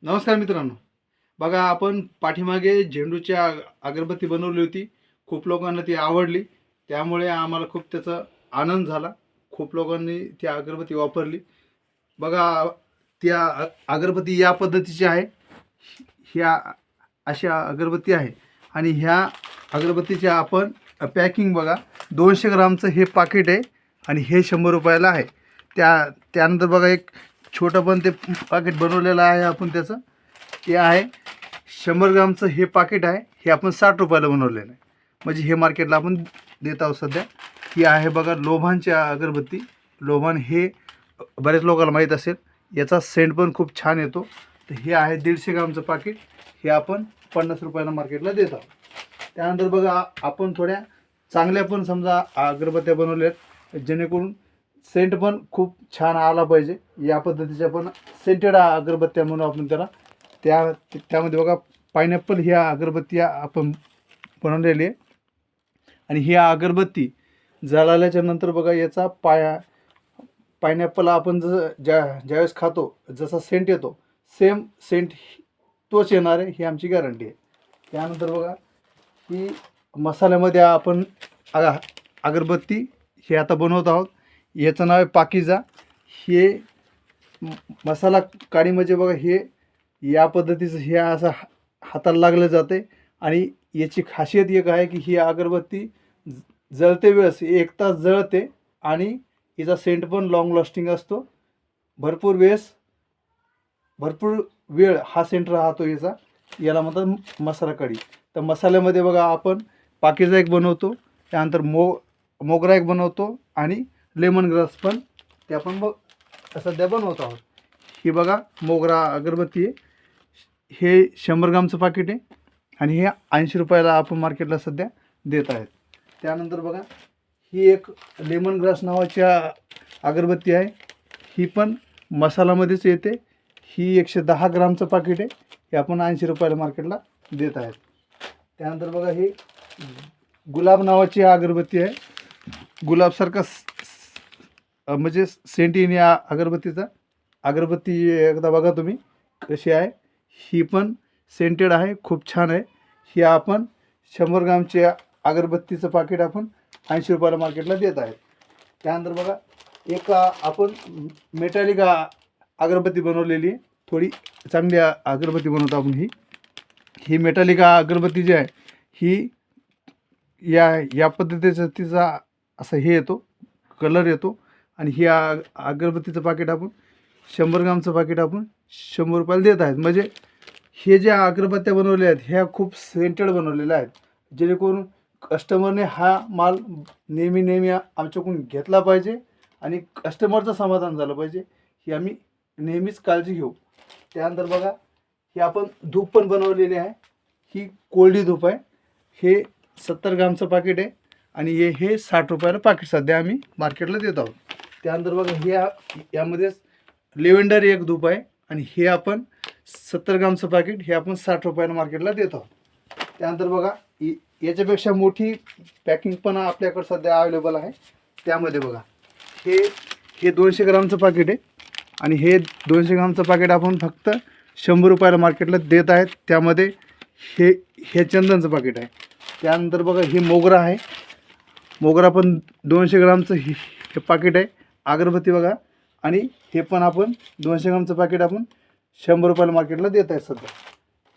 नमस्कार मित्रांनो, बघा आपण पाठीमागे झेंडूची अगरबत्ती बनवली होती. खूप लोकांना ती आवडली, त्यामुळे आम्हाला खूप त्याचा आनंद झाला. खूप लोकांनी ती अगरबत्ती वापरली. बघा त्या अगरबत्ती या पद्धतीची आहे. ह्या अशा अगरबत्ती आहे आणि ह्या अगरबत्तीच्या आपण पॅकिंग बघा, 200 ग्रामचं हे पाकिट आहे आणि हे 100 रुपयाला आहे. त्यानंतर बघा एक छोटं पण ते पाकिट बनवलेलं आहे आपण त्याचं. ते आहे 100 ग्रामचं हे पाकिट आहे. हे आपण 60 रुपयाला बनवलेलं आहे. म्हणजे हे मार्केटला आपण देत आहोत सध्या. ही आहे बघा लोभानची अगरबत्ती. लोभान हे बऱ्याच लोकांना माहीत असेल. याचा सेंट पण खूप छान येतो. तर हे आहे 150 ग्रामचं पाकिट. हे आपण 50 रुपयाला मार्केटला देत आहोत. त्यानंतर बघा आपण थोड्या चांगल्या पण समजा अगरबत्त्या बनवल्यात, जेणेकरून सेंट पण खूप छान आला पाहिजे. या पद्धतीच्या पण सेंटेड अगरबत्त्या म्हणून आपण त्याला त्यामध्ये बघा पायनॅपल ही अगरबत्ती आपण बनवलेली आहे. आणि ही अगरबत्ती जळाल्याच्या नंतर बघा याचा पायनॅपल आपण ज्यावेळेस खातो जसा सेंट येतो, सेम सेंट तोच येणार आहे, ही आमची गॅरंटी आहे. त्यानंतर बघा ही मसाल्यामध्ये आपण अगरबत्ती हे आता बनवत आहोत. याचं नाव आहे पाकिजा. हे मसाला काडी म्हणजे बघा हे या पद्धतीचं हे असं हाताला लागलं जाते आणि याची खासियत एक आहे की ही अगरबत्ती जळते वेळेस 1 तास जळते आणि हिचा सेंट पण लॉंग लास्टिंग असतो. भरपूर वेळ हा सेंट राहतो याचा. याला म्हणतात मसाला कढी. तर मसाल्यामध्ये बघा आपण पाकिजा एक बनवतो, त्यानंतर मोगरा एक बनवतो आणि लेमन ग्रास पण ते आपण सध्या बनवत आहोत. ही बघा मोगरा अगरबत्ती आहे. हे 100 ग्रामचं पाकिट आहे आणि हे 80 रुपयाला आपण मार्केटला सध्या देत आहेत. त्यानंतर बघा ही एक लेमन ग्रास नावाची अगरबत्ती आहे. ही पण मसालामध्येच येते. ही 110 ग्रामचं पाकिट आहे. हे आपण 80 रुपयाला मार्केटला देत आहेत. त्यानंतर बघा ही गुलाब नावाची अगरबत्ती आहे. गुलाबसारखा म्हणजे सेंट येणे या अगरबत्ती एकदा बघा तुम्ही कशी आहे. ही पण सेंटेड आहे, खूप छान आहे. ही आपण 100 ग्रामचे अगरबत्तीचं पाकिट आपण 80 रुपयाला मार्केटला देत आहेत. त्यानंतर बघा एक आपण मेटॅलिक अगरबत्ती बनवलेली आहे. थोडी चांगली अगरबत्ती बनवतो आपण. ही मेटॅलिक अगरबत्ती जी आहे ही या पद्धतीचं तिचा असं हे येतो, कलर येतो. आणि ही अगरबत्तीचं पाकिट आपण 100 ग्रामचं पाकिट आपण 100 रुपयाला देत आहेत. म्हणजे हे ज्या अगरबत्त्या बनवल्या आहेत ह्या खूप सेंटेड बनवलेल्या आहेत, जेणेकरून कस्टमरने हा माल नेहमी आमच्याकडून घेतला पाहिजे आणि कस्टमरचं समाधान झालं पाहिजे, ही आम्ही नेहमीच काळजी घेऊ. त्यानंतर बघा ही आपण धूप पण बनवलेली आहे. ही कोल्डी धूप आहे. हे 70 ग्रामचं पाकिट आहे आणि हे 60 रुपयाला पाकिट सध्या आम्ही मार्केटला देत आहोत. त्यानंतर बघा यामध्येच लेव्हेंडर एक धूप आहे आणि हे आपण 70 ग्रामचं पाकिट हे आपण 60 रुपयाला मार्केटला देत आहोत. त्यानंतर बघा याच्यापेक्षा मोठी पॅकिंग पण आपल्याकडे सध्या अवेलेबल आहे. त्यामध्ये बघा हे 200 ग्रामचं पाकिट आहे आणि हे 200 ग्रामचं पाकिट आपण फक्त 100 रुपयाला मार्केटला देत आहेत. त्यामध्ये हे चंदनचं पाकिट आहे. त्यानंतर बघा हे मोगरा आहे. मोगरा पण 200 ग्रामचं हे पाकिट आहे अगरबत्ती बघा. आणि हे पण आपण 200 ग्रामचं पाकिट आपण 100 रुपयाला मार्केटला देत आहेत सध्या.